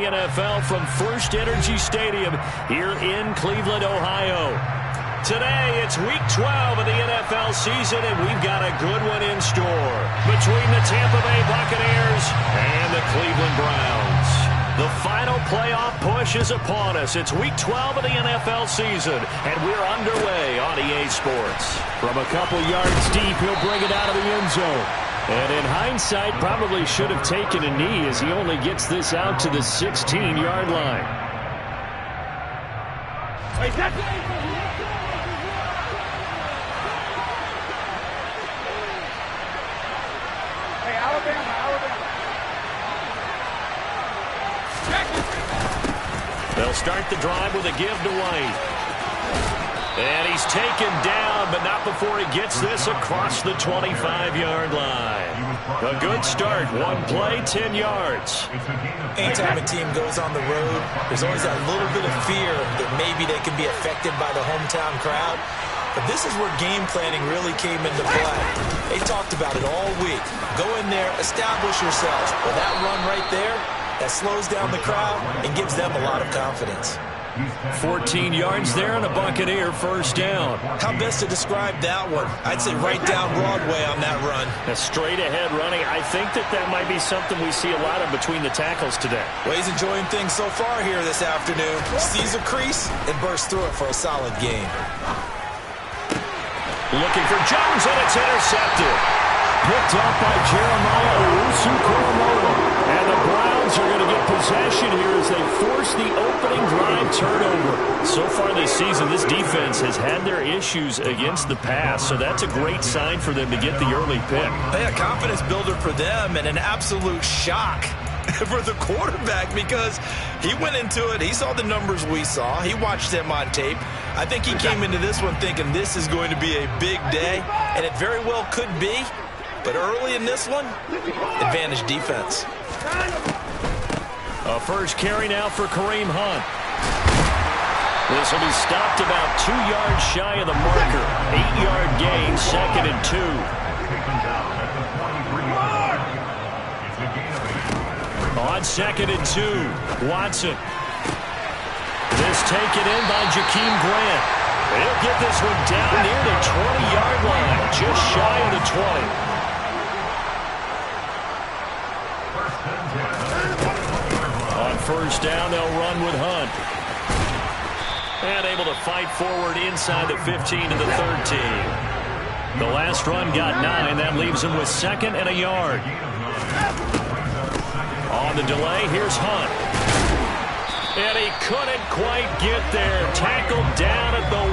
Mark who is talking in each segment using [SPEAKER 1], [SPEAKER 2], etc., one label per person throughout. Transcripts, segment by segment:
[SPEAKER 1] the NFL from First Energy Stadium here in Cleveland, Ohio. Today, it's Week 12 of the NFL season, and we've got a good one in store between the Tampa Bay Buccaneers and the Cleveland Browns. The final playoff push is upon us. It's Week 12 of the NFL season, and we're underway on EA Sports. From a couple yards deep, he'll bring it out of the end zone. And in hindsight, probably should have taken a knee as he only gets this out to the 16-yard line. They'll start the drive with a give to White. And he's taken down, but not before he gets this across the 25-yard line. A good start. One play, 10 yards.
[SPEAKER 2] Anytime a team goes on the road, there's always that little bit of fear that maybe they can be affected by the hometown crowd. But this is where game planning really came into play. They talked about it all week. Go in there, establish yourselves. Well, that run right there, that slows down the crowd and gives them a lot of confidence.
[SPEAKER 1] 14 yards there and a Buccaneer first down.
[SPEAKER 2] How best to describe that one? I'd say right down Broadway on that run.
[SPEAKER 1] A straight ahead running. I think that might be something we see a lot of between the tackles today.
[SPEAKER 2] Well, he's enjoying things so far here this afternoon. Sees a crease and bursts through it for a solid gain.
[SPEAKER 1] Looking for Jones, and it's intercepted. Picked up by Jeremiah Owusu-Koramoto. And the Browns are going to get possession here as they force the opening drive turnover. So far this season, this defense has had their issues against the pass, so that's a great sign for them to get the early pick.
[SPEAKER 2] Yeah, confidence builder for them and an absolute shock for the quarterback because he went into it. He saw the numbers we saw. He watched them on tape. I think he came into this one thinking this is going to be a big day, and it very well could be. But early in this one, advantage defense.
[SPEAKER 1] A first carry now for Kareem Hunt. This will be stopped about 2 yards shy of the marker. 8-yard gain, 2nd and 2. On 2nd and 2, Watson. This taken in by Jakeem Grant. He'll get this one down near the 20-yard line, just shy of the 20. On first down, they'll run with Hunt. And able to fight forward inside the 15 to the 13. The last run got 9. That leaves him with 2nd and a yard. On the delay, here's Hunt. And he couldn't quite get there. Tackled down at the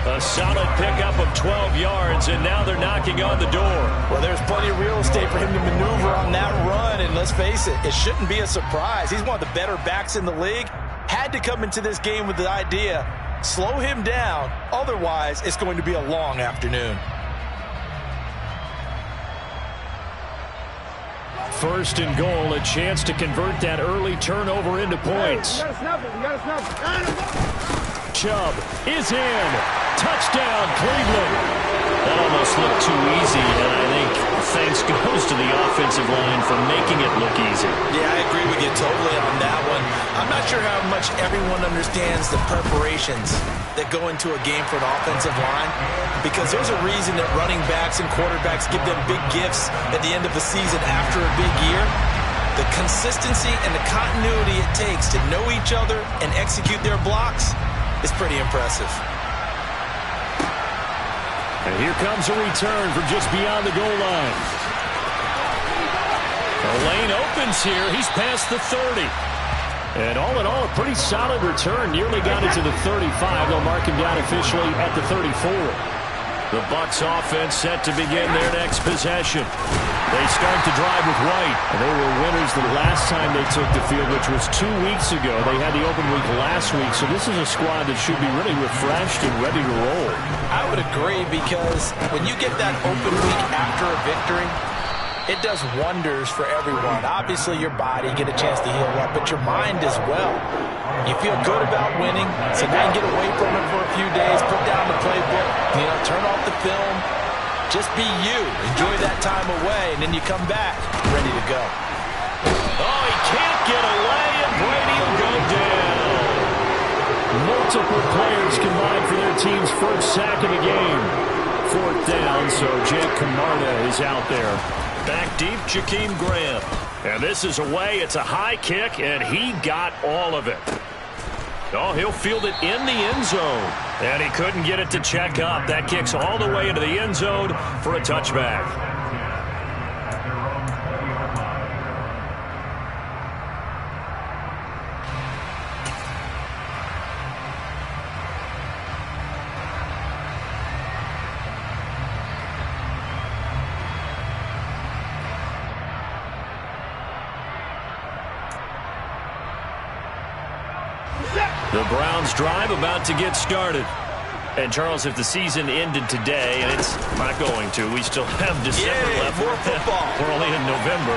[SPEAKER 1] 1. A solid pickup of 12 yards, and now they're knocking on the door.
[SPEAKER 2] Well, there's plenty of real estate for him to maneuver on that run, and let's face it, it shouldn't be a surprise. He's one of the better backs in the league. Had to come into this game with the idea, slow him down, otherwise it's going to be a long afternoon.
[SPEAKER 1] First and goal, a chance to convert that early turnover into points. Chubb is in. Touchdown, Cleveland. That almost looked too easy, and I think thanks goes to the offensive line for making it look easy.
[SPEAKER 2] Yeah, I agree with you totally on that one. I'm not sure how much everyone understands the preparations that go into a game for an offensive line, because there's a reason that running backs and quarterbacks give them big gifts at the end of the season after a big year. The consistency and the continuity it takes to know each other and execute their blocks is pretty impressive.
[SPEAKER 1] And here comes a return from just beyond the goal line. The lane opens here. He's past the 30. And all in all, a pretty solid return. Nearly got it to the 35. They'll mark him down officially at the 34. The Bucs offense set to begin their next possession. They start the drive with White. And they were winners the last time they took the field, which was 2 weeks ago. They had the open week last week, so this is a squad that should be really refreshed and ready to roll.
[SPEAKER 2] I would agree, because when you get that open week after a victory, it does wonders for everyone. Obviously, your body, get a chance to heal up, but your mind as well. You feel good about winning, so now you get away from it for a few days, put down the playbook, turn off the film. Just be you. Enjoy that time away, and then you come back ready to go.
[SPEAKER 1] Oh, he can't get away Multiple players combined for their team's first sack of the game. 4th down, so Jake Camarda is out there. Back deep, Jakeem Graham. And this is away. It's a high kick, and he got all of it. Oh, he'll field it in the end zone. And he couldn't get it to check up. That kicks all the way into the end zone for a touchback. The Browns drive about to get started. And, Charles, if the season ended today, and it's not going to, we still have December left.
[SPEAKER 2] More football.
[SPEAKER 1] We're only in November.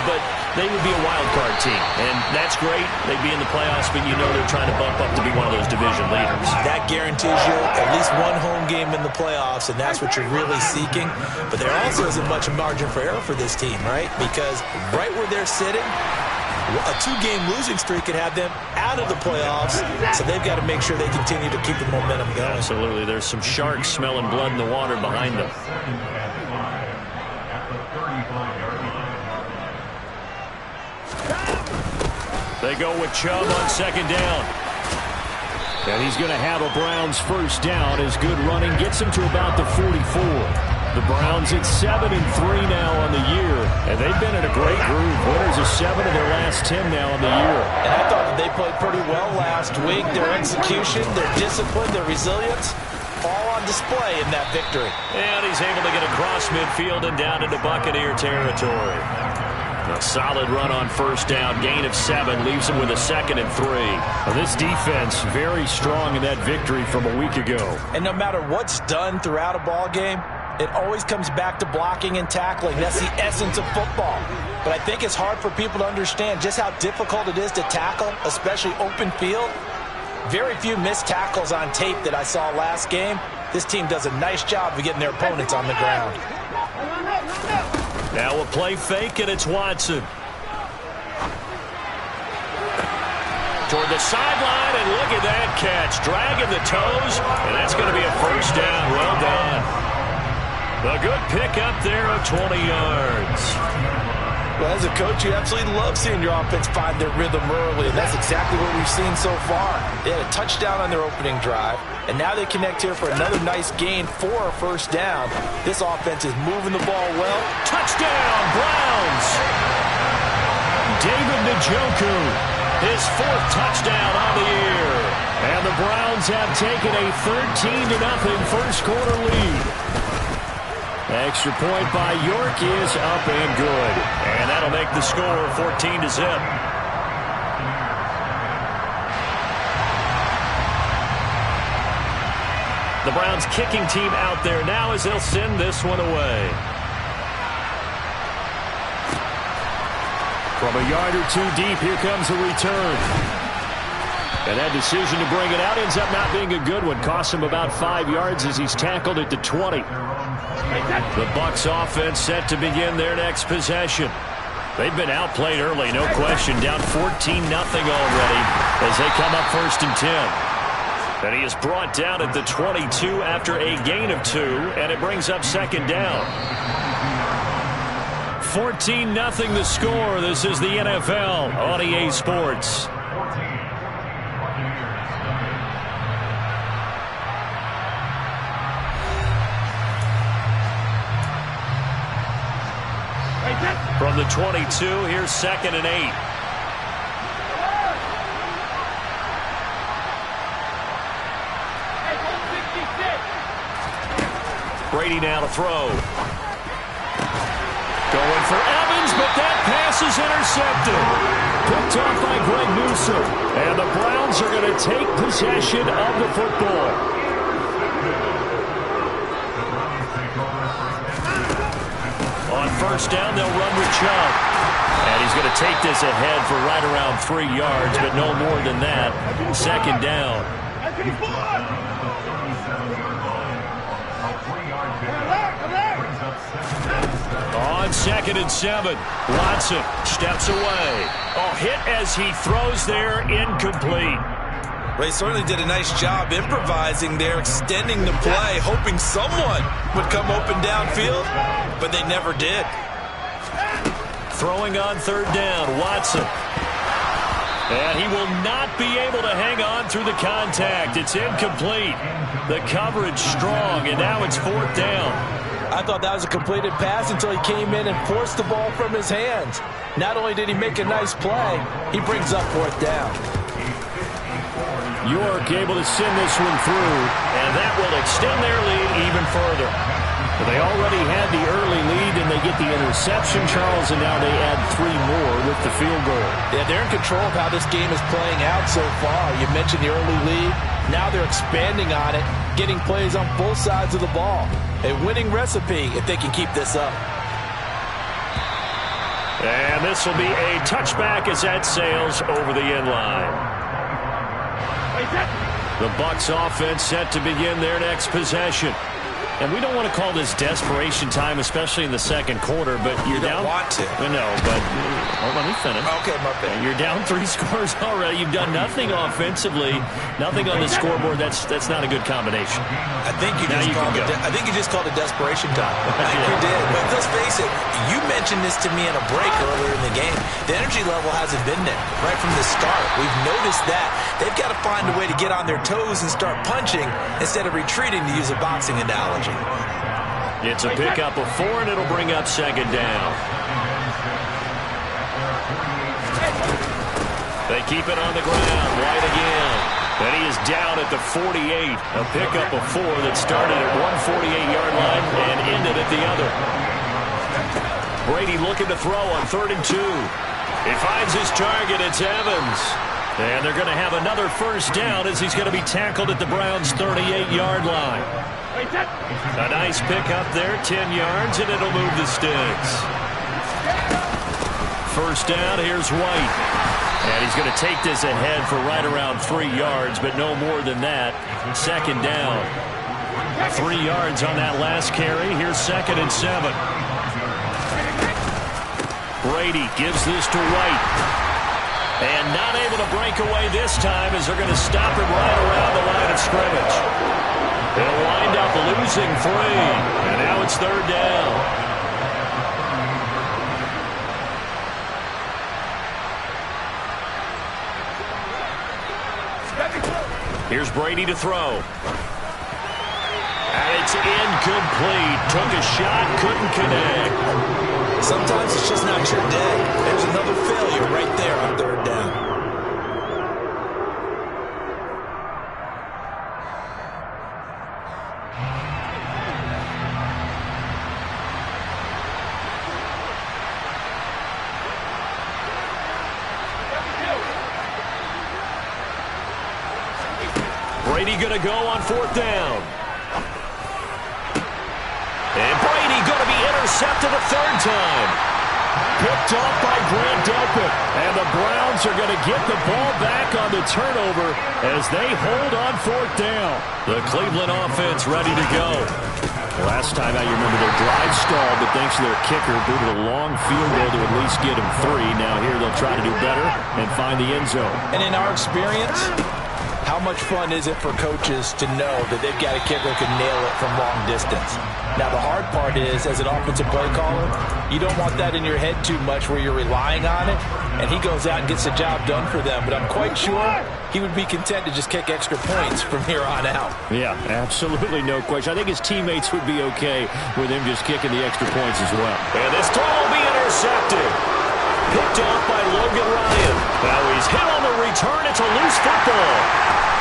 [SPEAKER 1] But they would be a wild card team. And that's great. They'd be in the playoffs, but you know they're trying to bump up to be one of those division leaders.
[SPEAKER 2] That guarantees you at least one home game in the playoffs, and that's what you're really seeking. But there also isn't much margin for error for this team, right? Because right where they're sitting, a 2-game losing streak could have them out of the playoffs, so they've got to make sure they continue to keep the momentum going.
[SPEAKER 1] Absolutely. There's some sharks smelling blood in the water behind them. They go with Chubb on 2nd down. And he's going to have a Browns first down as good running gets him to about the 44. The Browns at 7-3 now on the year, and they've been in a great groove. Winners of 7 of their last 10 now on the year.
[SPEAKER 2] And I thought that they played pretty well last week. Their execution, their discipline, their resilience, all on display in that victory.
[SPEAKER 1] And he's able to get across midfield and down into Buccaneer territory. A solid run on first down, gain of 7, leaves him with a 2nd and 3. Now, this defense very strong in that victory from a week ago.
[SPEAKER 2] And no matter what's done throughout a ball game, it always comes back to blocking and tackling. That's the essence of football. But I think it's hard for people to understand just how difficult it is to tackle, especially open field. Very few missed tackles on tape that I saw last game. This team does a nice job of getting their opponents on the ground.
[SPEAKER 1] Now a play fake, and it's Watson. Toward the sideline, and look at that catch. Dragging the toes, and that's going to be a first down. Well done. A good pickup there of 20 yards.
[SPEAKER 2] Well, as a coach, you absolutely love seeing your offense find their rhythm early, and that's exactly what we've seen so far. They had a touchdown on their opening drive, and now they connect here for another nice gain for a first down. This offense is moving the ball well.
[SPEAKER 1] Touchdown, Browns! David Njoku, his 4th touchdown on the year. And the Browns have taken a 13-0 first-quarter lead. Extra point by York is up and good. And that'll make the score 14-0. The Browns kicking team out there now as they'll send this one away. From a yard or 2 deep, here comes a return. And that decision to bring it out ends up not being a good one. Costs him about 5 yards as he's tackled at the 20. The Bucs offense set to begin their next possession. They've been outplayed early, no question. Down 14-0 already as they come up 1st and 10. And he is brought down at the 22 after a gain of 2, and it brings up 2nd down. 14-0 the score. This is the NFL on EA Sports. From the 22, here's 2nd and 8. Brady now to throw. Going for Evans, but that pass is intercepted. Picked off by Greg Newsome. And the Browns are going to take possession of the football. On first down, they'll run with Chubb. And he's going to take this ahead for right around 3 yards, but no more than that. 2nd down. On 2nd and 7, Watson steps away. Oh, hit as he throws there, incomplete.
[SPEAKER 2] They certainly did a nice job improvising there, extending the play, hoping someone would come open downfield, but they never did.
[SPEAKER 1] Throwing on third down, Watson. And he will not be able to hang on through the contact. It's incomplete. The coverage strong, and now it's fourth down.
[SPEAKER 2] I thought that was a completed pass until he came in and forced the ball from his hands. Not only did he make a nice play, he brings up fourth down.
[SPEAKER 1] York able to send this one through, and that will extend their lead even further. But they already had the early lead, and they get the interception, Charles, and now they add 3 more with the field goal.
[SPEAKER 2] Yeah, they're in control of how this game is playing out so far. You mentioned the early lead. Now they're expanding on it, getting plays on both sides of the ball. A winning recipe if they can keep this up.
[SPEAKER 1] And this will be a touchback as that sails over the end line. The Bucs offense set to begin their next possession. And we don't want to call this desperation time, especially in the second quarter, but you're down.
[SPEAKER 2] You don't want to.
[SPEAKER 1] No, but let me finish.
[SPEAKER 2] Okay, my bad.
[SPEAKER 1] You're down 3 scores already. You've done nothing offensively, nothing on the scoreboard. That's not a good combination.
[SPEAKER 2] I think you just called it desperation time. I think you did. But let's face it, you mentioned this to me in a break earlier in the game. The energy level hasn't been there right from the start. We've noticed that. They've got to find a way to get on their toes and start punching instead of retreating, to use a boxing analogy.
[SPEAKER 1] It's a pickup of 4, and it'll bring up second down. They keep it on the ground. White again. And he is down at the 48. A pickup of 4 that started at 148-yard line and ended at the other. Brady looking to throw on 3rd and 2. He finds his target. It's Evans. And they're going to have another first down as he's going to be tackled at the Browns' 38-yard line. A nice pickup there, 10 yards, and it'll move the sticks. First down, here's White. And he's going to take this ahead for right around 3 yards, but no more than that. Second down. 3 yards on that last carry. Here's 2nd and 7. Brady gives this to White. And not able to break away this time as they're going to stop him right around the line of scrimmage. They'll wind up losing 3. And now it's 3rd down. Here's Brady to throw. And it's incomplete. Took a shot, couldn't connect.
[SPEAKER 2] Sometimes it's just not your day. There's another failure right there on 3rd down.
[SPEAKER 1] Brady going to go on 4th down. And Brady going to be intercepted a 3rd time. Picked off by Grant Delpit. And the Browns are going to get the ball back on the turnover as they hold on 4th down. The Cleveland offense ready to go. Last time out, you remember their drive stalled, but thanks to their kicker, booted a long field goal to at least get him 3. Now here they'll try to do better and find the end zone.
[SPEAKER 2] And in our experience, how much fun is it for coaches to know that they've got a kicker who can nail it from long distance? Now, the hard part is, as an offensive play caller, you don't want that in your head too much where you're relying on it, and he goes out and gets the job done for them. But I'm quite sure he would be content to just kick extra points from here on out.
[SPEAKER 1] Yeah, absolutely no question. I think his teammates would be okay with him just kicking the extra points as well. And this throw will be intercepted. Picked off by Logan Ryan. Now he's hit on the return. It's a loose football.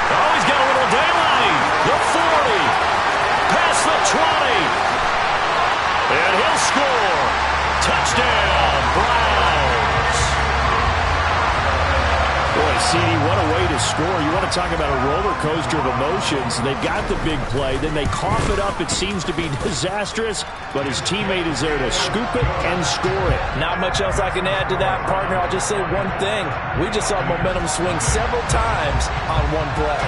[SPEAKER 1] Oh, he's got a little daylight. The 40. Past the 20. And he'll score. Touchdown, Browns. Boy, CD, what a way to score. You want to talk about a roller coaster of emotions. They've got the big play. Then they cough it up. It seems to be disastrous. But his teammate is there to scoop it and score it.
[SPEAKER 2] Not much else I can add to that, partner. I'll just say one thing. We just saw momentum swing several times on one play.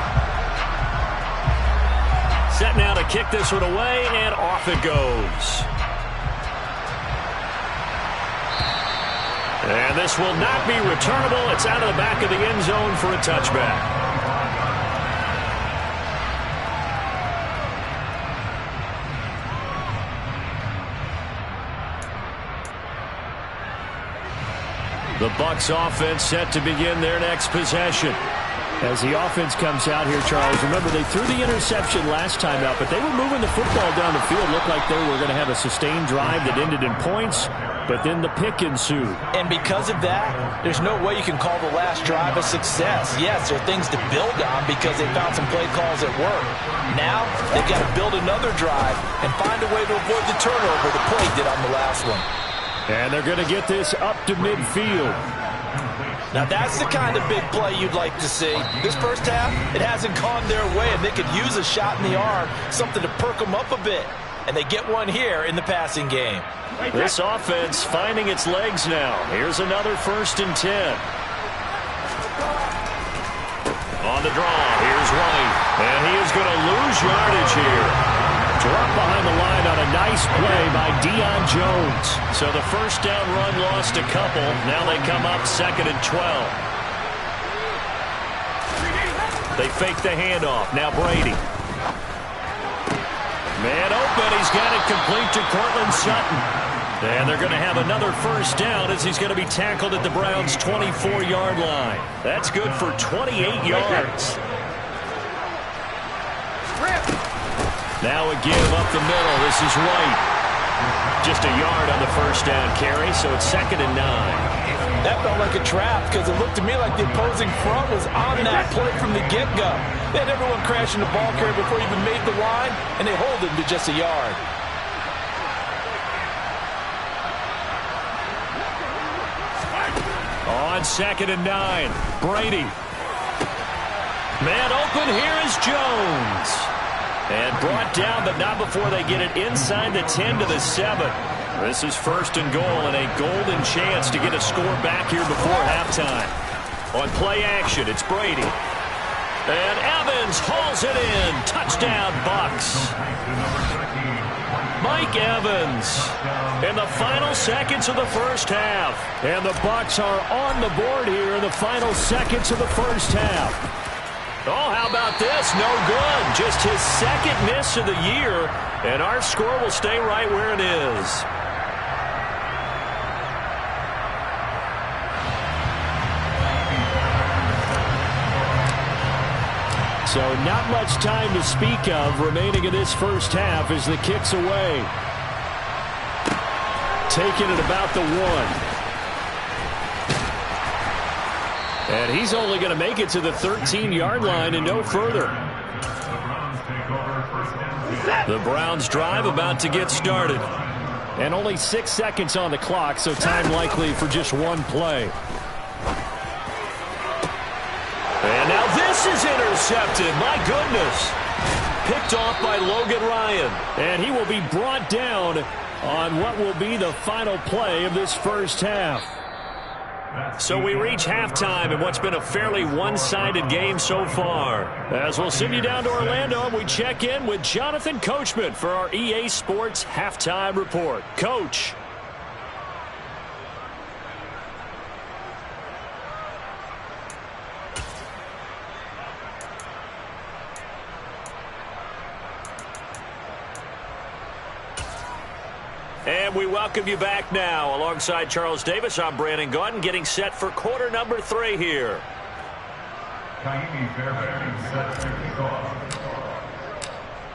[SPEAKER 1] Set now to kick this one away, and off it goes. And this will not be returnable. It's out of the back of the end zone for a touchback. The Bucs offense set to begin their next possession.
[SPEAKER 3] As the offense comes out here, Charles, remember they threw the interception last time out, but they were moving the football down the field. Looked like they were going to have a sustained drive that ended in points, but then the pick ensued.
[SPEAKER 2] And because of that, there's no way you can call the last drive a success. Yes, there are things to build on because they found some play calls that work. Now, they've got to build another drive and find a way to avoid the turnover the play did on the last one.
[SPEAKER 1] And they're going to get this up to midfield.
[SPEAKER 2] Now, that's the kind of big play you'd like to see. This first half, it hasn't gone their way, and they could use a shot in the arm, something to perk them up a bit. And they get one here in the passing game.
[SPEAKER 1] This offense finding its legs now. Here's another 1st and 10. On the draw, here's White. And he is going to lose yardage here. Drop behind the line on a nice play by Deion Jones. So the first down run lost a couple. Now they come up 2nd and 12. They fake the handoff. Now Brady. Man open. He's got it complete to Cortland Sutton. And they're going to have another first down as he's going to be tackled at the Browns' 24-yard line. That's good for 28 yards. Now a give up the middle. This is White. Just a yard on the first down carry, so it's 2nd and 9.
[SPEAKER 2] That felt like a trap because it looked to me like the opposing front was on that play from the get-go. They had everyone crashing the ball carrier before he even made the line, and they hold him to just a yard.
[SPEAKER 1] On 2nd and 9, Brady. Man open, here is Jones. And brought down, but not before they get it inside the 10 to the 7. This is 1st and goal and a golden chance to get a score back here before halftime. On play action, it's Brady. And Evans hauls it in. Touchdown, Bucs. Mike Evans in the final seconds of the first half. And the Bucs are on the board here in the final seconds of the first half. Oh, how about this? No good. Just his 2nd miss of the year, and our score will stay right where it is. So not much time to speak of remaining in this first half as the kick's away. Taken at about the 1. And he's only going to make it to the 13-yard line and no further. The Browns drive about to get started. And only 6 seconds on the clock, so time likely for just one play. And now this is intercepted. My goodness. Picked off by Logan Ryan. And he will be brought down on what will be the final play of this first half. So we reach halftime in what's been a fairly one-sided game so far. As we'll send you down to Orlando, we check in with Jonathan Coachman for our EA Sports Halftime Report. Coach. And we welcome you back now. Alongside Charles Davis, I'm Brandon Gaudin, getting set for quarter number 3 here.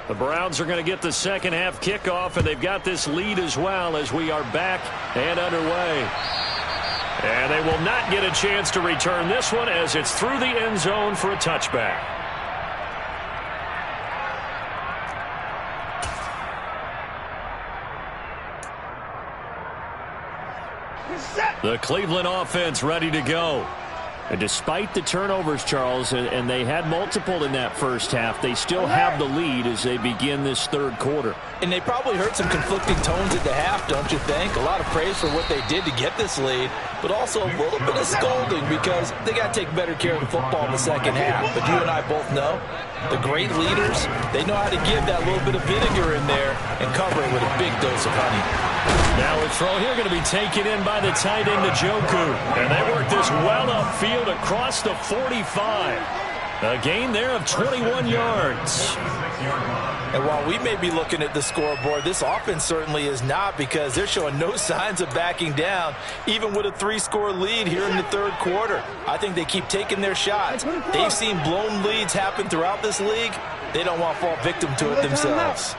[SPEAKER 1] The Browns are going to get the second half kickoff, and they've got this lead as well as we are back and underway. And they will not get a chance to return this one as it's through the end zone for a touchback. The Cleveland offense ready to go. And despite the turnovers, Charles, and they had multiple in that first half, they still have the lead as they begin this third quarter.
[SPEAKER 2] And they probably heard some conflicting tones at the half, don't you think? A lot of praise for what they did to get this lead, but also a little bit of scolding because they got to take better care of the football in the second half. But you and I both know the great leaders, they know how to give that little bit of vinegar in there and cover it with a big dose of honey.
[SPEAKER 1] Now a throw here going to be taken in by the tight end, Njoku. And they work this well upfield across the 45. A gain there of 21 yards.
[SPEAKER 2] And while we may be looking at the scoreboard, this offense certainly is not, because they're showing no signs of backing down, even with a 3-score lead here in the third quarter. I think they keep taking their shots. They've seen blown leads happen throughout this league. They don't want to fall victim to it themselves.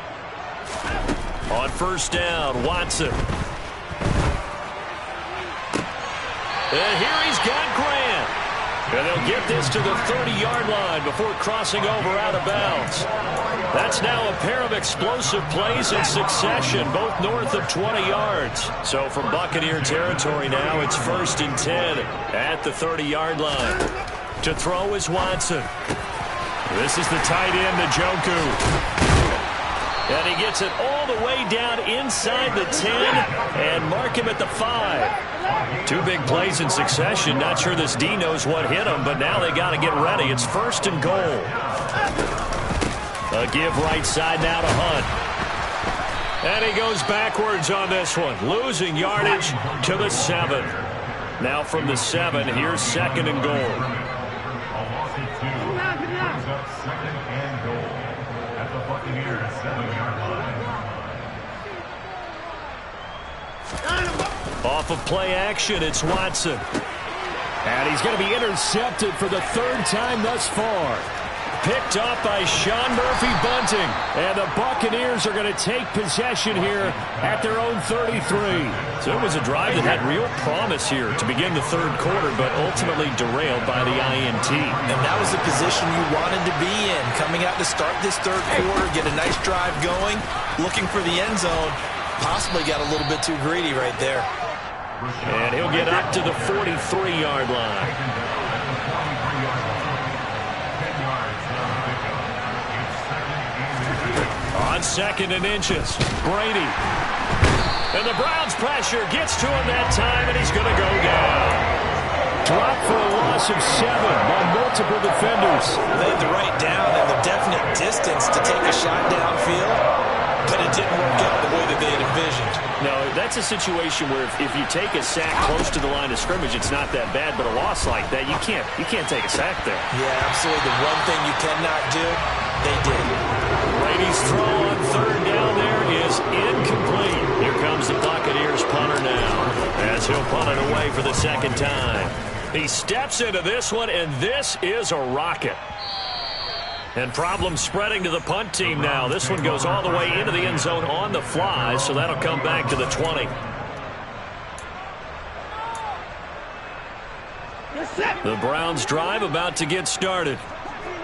[SPEAKER 1] On first down, Watson. And here he's got Grant. And they'll get this to the 30-yard line before crossing over out of bounds. That's now a pair of explosive plays in succession, both north of 20 yards. So from Buccaneer territory now, it's 1st and 10 at the 30-yard line. To throw is Watson. This is the tight end, Njoku. And he gets it all the way down inside the 10 and mark him at the 5. 2 big plays in succession. Not sure this D knows what hit him, but now they got to get ready. It's 1st and goal. A give right side now to Hunt. And he goes backwards on this one, losing yardage to the 7. Now from the 7, here's 2nd and goal. Off of play action, it's Watson. And he's going to be intercepted for the 3rd time thus far. Picked off by Sean Murphy-Bunting. And the Buccaneers are going to take possession here at their own 33. So it was a drive that had real promise here to begin the 3rd quarter, but ultimately derailed by the INT.
[SPEAKER 2] And that was the position you wanted to be in. Coming out to start this 3rd quarter, get a nice drive going, looking for the end zone. Possibly got a little bit too greedy right there.
[SPEAKER 1] And he'll get up to the 43-yard line. On 2nd and inches, Brady. And the Browns' pressure gets to him that time, and he's going to go down. Dropped for a loss of 7 by multiple defenders.
[SPEAKER 2] Laid the right down and the definite distance to take a shot downfield, but it didn't work out the way that they had envisioned.
[SPEAKER 1] No, that's a situation where if you take a sack close to the line of scrimmage, it's not that bad, but a loss like that, you can't take a sack there.
[SPEAKER 2] Yeah, absolutely. The one thing you cannot do, they did.
[SPEAKER 1] Brady's throw on 3rd down there is incomplete. Here comes the Buccaneers punter now, as he'll punt it away for the 2nd time. He steps into this one, and this is a rocket. And problems spreading to the punt team now. This one goes all the way into the end zone on the fly, so that'll come back to the 20. The Browns drive about to get started.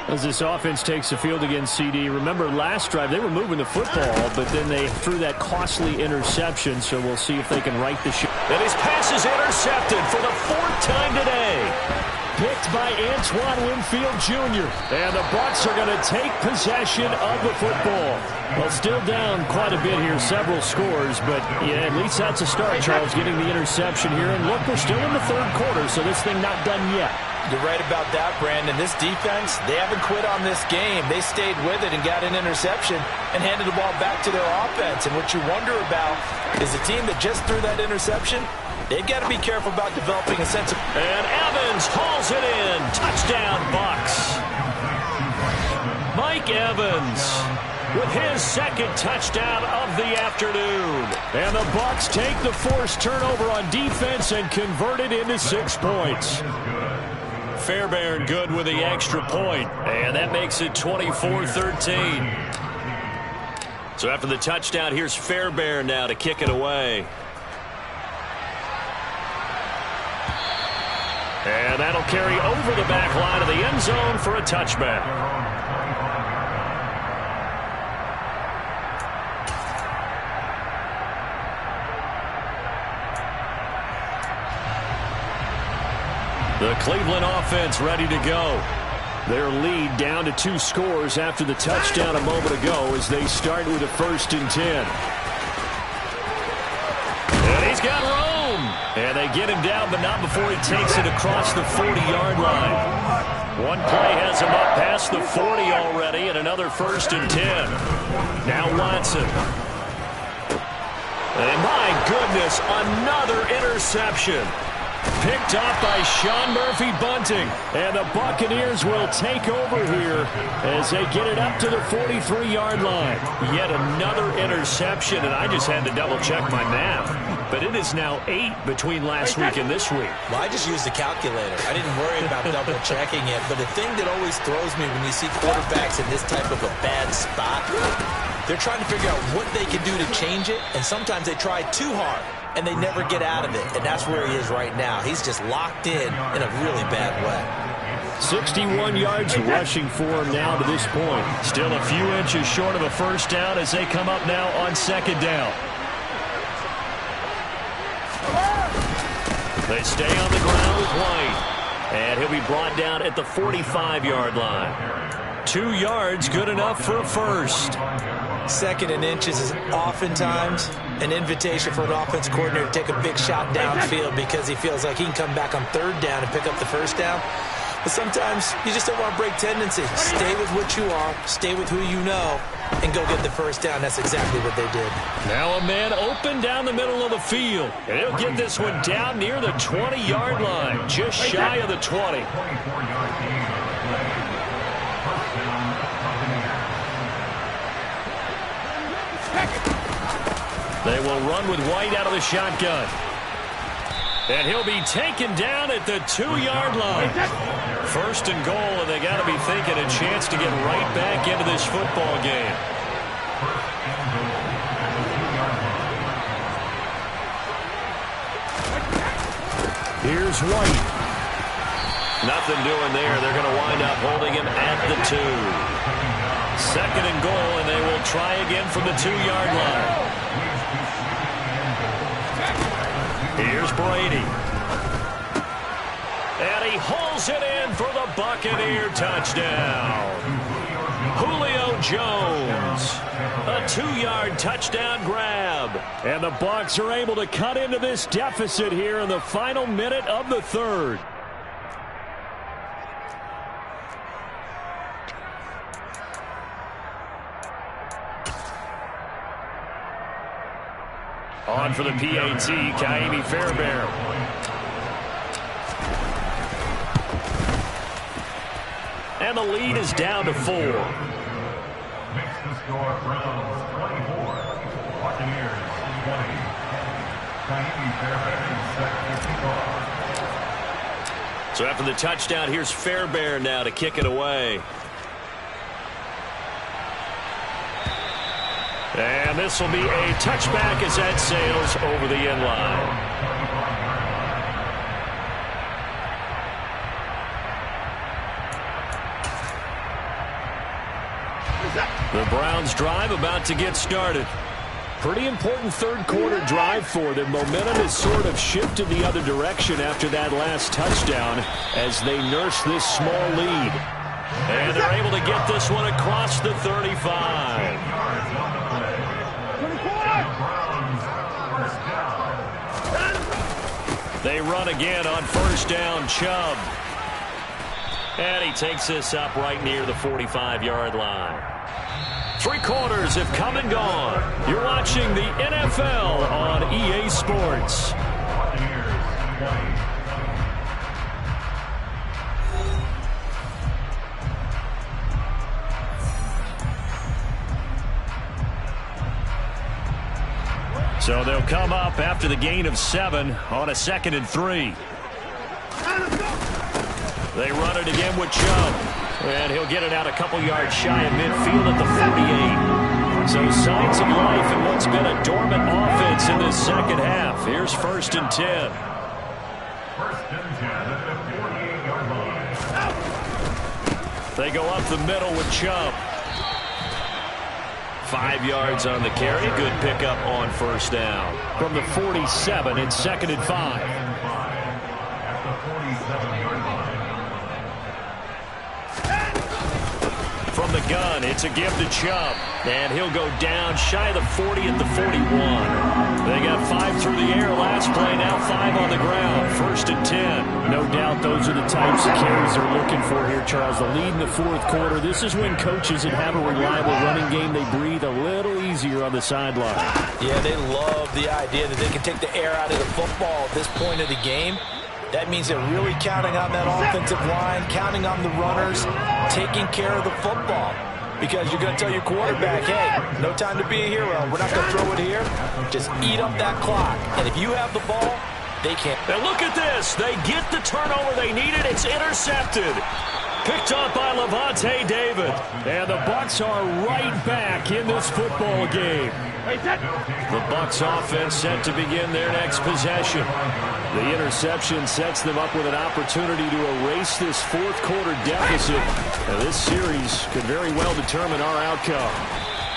[SPEAKER 1] As this offense takes the field against CD, remember last drive they were moving the football, but then they threw that costly interception, so we'll see if they can right the ship. And his pass is intercepted for the 4th time today. Picked by Antoine Winfield Jr. And the Bucs are going to take possession of the football. Well, still down quite a bit here, several scores, but yeah, at least that's a start, Charles, getting the interception here. And look, we're still in the 3rd quarter, so this thing not done yet.
[SPEAKER 2] You're right about that, Brandon. This defense, they haven't quit on this game. They stayed with it and got an interception and handed the ball back to their offense. And what you wonder about is the team that just threw that interception, they've got to be careful about developing a sense of...
[SPEAKER 1] And Evans hauls it in. Touchdown, Bucs. Mike Evans with his 2nd touchdown of the afternoon. And the Bucs take the forced turnover on defense and convert it into 6 points. Fairbairn good with the extra point. And that makes it 24-13. So after the touchdown, here's Fairbairn now to kick it away. And that'll carry over the back line of the end zone for a touchback. The Cleveland offense ready to go. Their lead down to 2 scores after the touchdown a moment ago as they start with a 1st and 10. And he's got room. And they get him down, but not before he takes it across the 40-yard line. One play has him up past the 40 already, and another 1st and 10. Now Watson. And my goodness, another interception.
[SPEAKER 3] Picked off by Sean Murphy-Bunting. And the Buccaneers will take over here as they get it up to the 43-yard line.
[SPEAKER 1] Yet another interception, and I just had to double-check my math. But it is now 8 between last week and this week.
[SPEAKER 2] Well, I just used the calculator. I didn't worry about double-checking it. But the thing that always throws me when you see quarterbacks in this type of a bad spot, they're trying to figure out what they can do to change it, and sometimes they try too hard, and they never get out of it. And that's where he is right now. He's just locked in a really bad way.
[SPEAKER 3] 61 yards rushing for him now to this point.
[SPEAKER 1] Still a few inches short of a first down as they come up now on second down. They stay on the ground with White. And he'll be brought down at the 45-yard line. 2 yards, good enough for a first.
[SPEAKER 2] Second and inches is oftentimes an invitation for an offense coordinator to take a big shot downfield because he feels like he can come back on third down and pick up the first down. But sometimes you just don't want to break tendency. Stay with what you are, stay with who you know, and go get the first down. That's exactly what they did.
[SPEAKER 1] Now a man open down the middle of the field. And he'll get this one down near the 20-yard line, just shy of the 20. They will run with White out of the shotgun. And he'll be taken down at the 2-yard line. First and goal, and they got to be thinking a chance to get right back into this football game.
[SPEAKER 3] Here's White.
[SPEAKER 1] Nothing doing there. They're going to wind up holding him at the 2. Second and goal, and they will try again from the 2-yard line. Here's Brady. And he hauls it in for the Buccaneer touchdown. Julio Jones. A 2-yard touchdown grab.
[SPEAKER 3] And the Bucs are able to cut into this deficit here in the final minute of the third.
[SPEAKER 1] On for the PAT, Kaimi Fairbairn. And the lead is down to 4.
[SPEAKER 4] Makes the score Browns 24, Buccaneers 20. Kaimi Fairbairn set to kick off.
[SPEAKER 1] So after the touchdown, here's Fairbairn now to kick it away. And this will be a touchback as that sails over the end line. The Browns drive about to get started.
[SPEAKER 3] Pretty important third quarter drive for them. Momentum has sort of shifted the other direction after that last touchdown as they nurse this small lead.
[SPEAKER 1] And they're able to get this one across the 35. They run again on first down, Chubb. And he takes this up right near the 45-yard line. 3 quarters have come and gone. You're watching the NFL on EA Sports. So they'll come up after the gain of 7 on a 2nd and 3. They run it again with Chubb. And he'll get it out a couple yards shy of midfield at the 48. So signs of life in what's been a dormant offense in this second half. Here's 1st and 10.
[SPEAKER 4] 1st and 10 at the 48-yard line.
[SPEAKER 1] They go up the middle with Chubb. 5 yards on the carry. Good pickup on first down.
[SPEAKER 3] From the 47, it's 2nd and 5.
[SPEAKER 4] At the 47-yard line.
[SPEAKER 1] From the gun, it's a give to Chubb. And he'll go down shy of the 40 at the 41. They got 5 through the air last play, now 5 on the ground. 1st and 10.
[SPEAKER 3] No doubt those are the types of carries they're looking for here, Charles. The lead in the 4th quarter. This is when coaches that have a reliable running game, they breathe a little easier on the sideline.
[SPEAKER 2] Yeah, they love the idea that they can take the air out of the football at this point of the game. That means they're really counting on that offensive line, counting on the runners, taking care of the football. Because you're going to tell your quarterback, hey, no time to be a hero. We're not going to throw it here. Just eat up that clock. And if you have the ball, they can't.
[SPEAKER 1] And look at this. They get the turnover they needed. It's intercepted. Picked up by Levante David. And the Bucs are right back in this football game. The Bucs offense set to begin their next possession. The interception sets them up with an opportunity to erase this fourth quarter deficit. Now, this series could very well determine our outcome.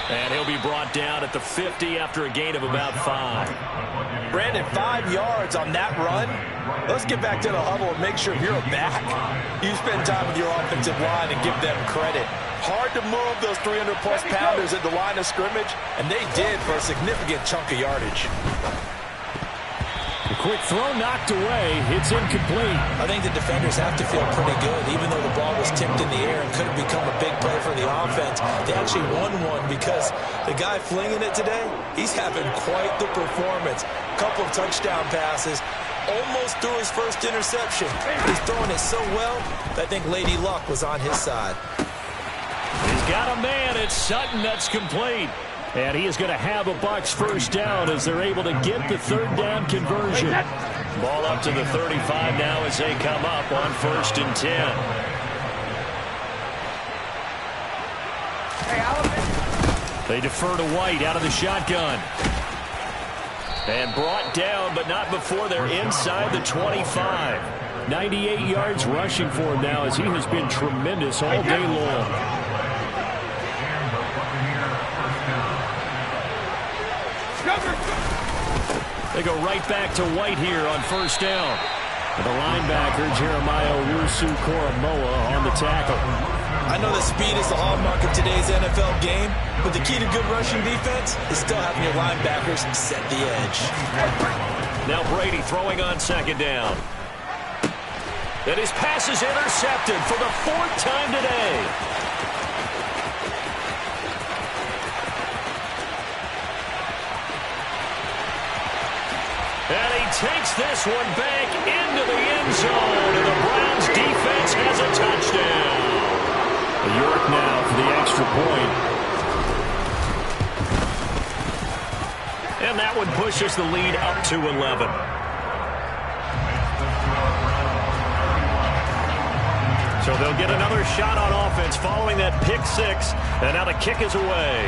[SPEAKER 1] And he'll be brought down at the 50 after a gain of about 5.
[SPEAKER 2] Brandon, 5 yards on that run. Let's get back to the huddle and make sure you're back. You spend time with your offensive line and give them credit. Hard to move those 300-plus pounders at the line of scrimmage, and they did for a significant chunk of yardage.
[SPEAKER 3] A quick throw knocked away. It's incomplete.
[SPEAKER 2] I think the defenders have to feel pretty good, even though the ball was tipped in the air and could have become a big play for the offense. They actually won one because the guy flinging it today, he's having quite the performance. A couple of touchdown passes, almost threw his first interception. He's throwing it so well that I think Lady Luck was on his side.
[SPEAKER 1] He's got a man. It's Sutton. That's complete.
[SPEAKER 3] And he is going to have a Bucs first down as they're able to get the third down conversion.
[SPEAKER 1] Ball up to the 35 now as they come up on 1st and 10.
[SPEAKER 3] They defer to White out of the shotgun.
[SPEAKER 1] And brought down, but not before they're inside the 25.
[SPEAKER 3] 98 yards rushing for him now as he has been tremendous all day long.
[SPEAKER 1] They go right back to White here on 1st down.
[SPEAKER 3] And the linebacker, Jeremiah Owusu-Koramoah, on the tackle.
[SPEAKER 2] I know that speed is the hallmark of today's NFL game, but the key to good rushing defense is still having your linebackers set the edge.
[SPEAKER 1] Now Brady throwing on 2nd down. And his pass is intercepted for the 4th time today. And he takes this one back into the end zone. And the Browns defense has a touchdown.
[SPEAKER 3] York now for the extra point.
[SPEAKER 1] And that one pushes the lead up to 11. So they'll get another shot on offense following that pick 6. And now the kick is away.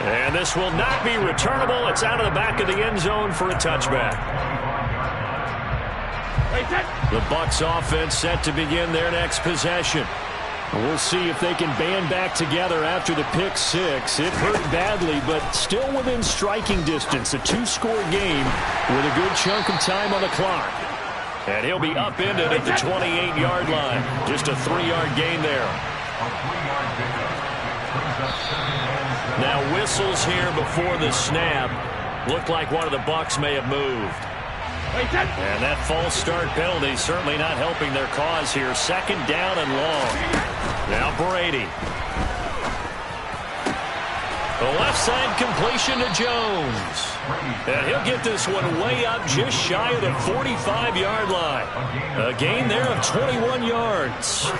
[SPEAKER 1] And this will not be returnable. It's out of the back of the end zone for a touchback. The Bucs offense set to begin their next possession.
[SPEAKER 3] We'll see if they can band back together after the pick 6. It hurt badly, but still within striking distance. A 2-score game with a good chunk of time on the clock.
[SPEAKER 1] And he'll be upended at the 28-yard line. Just a 3-yard gain there. Now whistles here before the snap. Looked like one of the Bucs may have moved. And that false start penalty certainly not helping their cause here. 2nd down and long. Now Brady. The left side completion to Jones. And he'll get this one way up just shy of the 45-yard line. A gain there of 21 yards.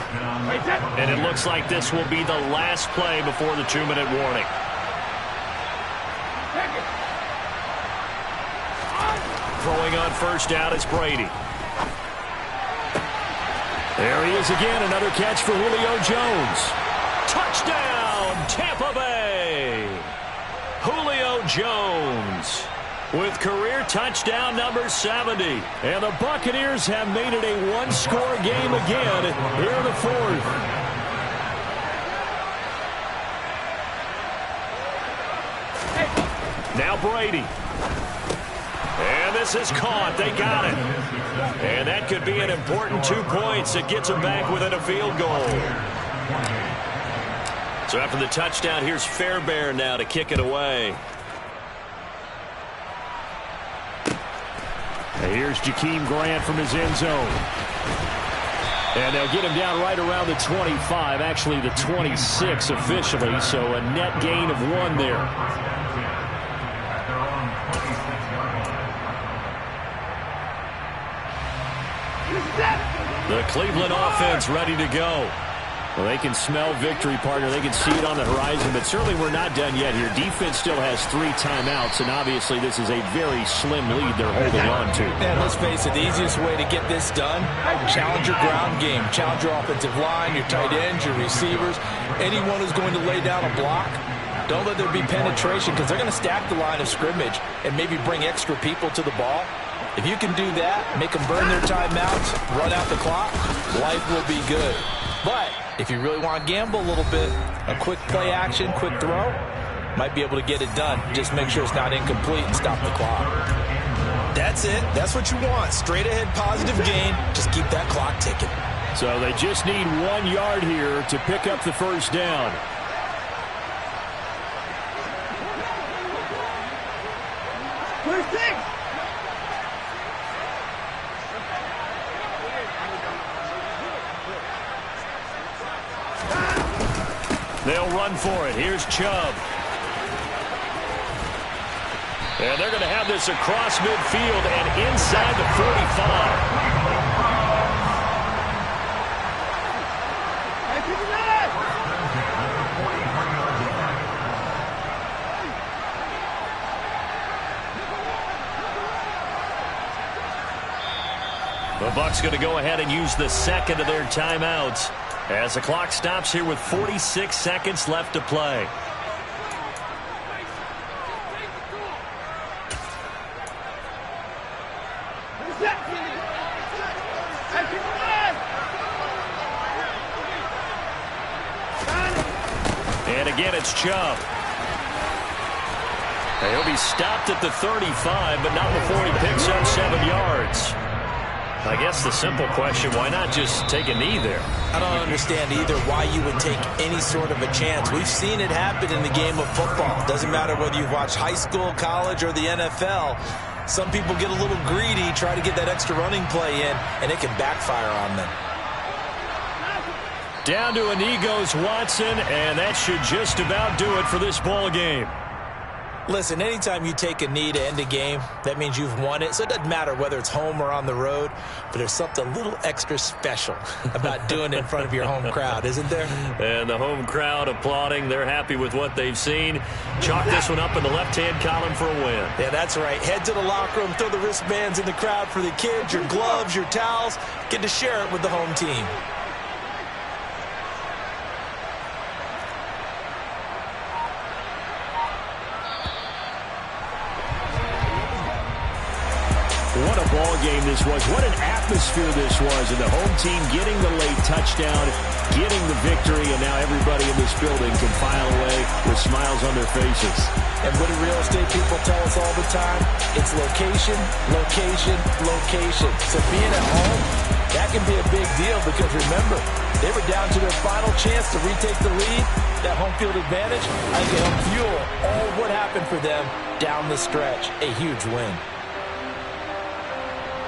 [SPEAKER 1] And it looks like this will be the last play before the 2-minute warning. Throwing on 1st down is Brady.
[SPEAKER 3] There he is again, another catch for Julio Jones.
[SPEAKER 1] Touchdown, Tampa Bay. Julio Jones with career touchdown number 70.
[SPEAKER 3] And the Buccaneers have made it a 1-score game again here in the 4th.
[SPEAKER 1] Now Brady. And this is caught. They got it. And that could be an important 2 points. It gets them back within a field goal. So after the touchdown, here's Fairbairn now to kick it away.
[SPEAKER 3] And here's Jakeem Grant from his end zone. And they'll get him down right around the 25, actually the 26 officially, so a net gain of 1 there.
[SPEAKER 1] The Cleveland offense ready to go.
[SPEAKER 3] Well, they can smell victory, partner. They can see it on the horizon, but certainly we're not done yet here. Defense still has 3 timeouts, and obviously this is a very slim lead they're holding on to.
[SPEAKER 2] Man, let's face it, the easiest way to get this done, challenge your ground game. Challenge your offensive line, your tight ends, your receivers, anyone who's going to lay down a block. Don't let there be penetration because they're going to stack the line of scrimmage and maybe bring extra people to the ball. If you can do that, make them burn their timeouts, run out the clock, life will be good. But if you really want to gamble a little bit, a quick play action, quick throw, might be able to get it done. Just make sure it's not incomplete and stop the clock. That's it. That's what you want. Straight ahead positive gain. Just keep that clock ticking.
[SPEAKER 3] So they just need 1 yard here to pick up the first down.
[SPEAKER 1] They'll run for it. Here's Chubb. And they're going to have this across midfield and inside the 45. The Bucs going to go ahead and use the second of their timeouts as the clock stops here with 46 seconds left to play. And again, it's Chubb. He'll be stopped at the 35, but not before he picks up 7 yards. I guess the simple question, why not just take a knee there?
[SPEAKER 2] I don't understand either why you would take any sort of a chance. We've seen it happen in the game of football. Doesn't matter whether you've watched high school, college, or the NFL. Some people get a little greedy, try to get that extra running play in, and it can backfire on them.
[SPEAKER 1] Down to a knee goes Watson, and that should just about do it for this ball game.
[SPEAKER 2] Listen, anytime you take a knee to end a game, that means you've won it. So it doesn't matter whether it's home or on the road, but there's something a little extra special about doing it in front of your home crowd, isn't there?
[SPEAKER 1] And the home crowd applauding. They're happy with what they've seen. Chalk this one up in the left-hand column for a win.
[SPEAKER 2] Yeah, that's right. Head to the locker room, throw the wristbands in the crowd for the kids, your gloves, your towels. Get to share it with the home team.
[SPEAKER 3] What a ball game this was. What an atmosphere this was. And the home team getting the late touchdown, getting the victory, and now everybody in this building can file away with smiles on their faces.
[SPEAKER 2] And what do real estate people tell us all the time? It's location, location, location. So being at home, that can be a big deal because remember, they were down to their final chance to retake the lead. That home field advantage, I think it'll fuel all what happened for them down the stretch. A huge win.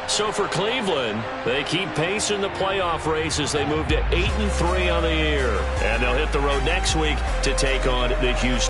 [SPEAKER 1] So for Cleveland, they keep pace in the playoff race as they move to 8-3 on the year. And they'll hit the road next week to take on the Houston.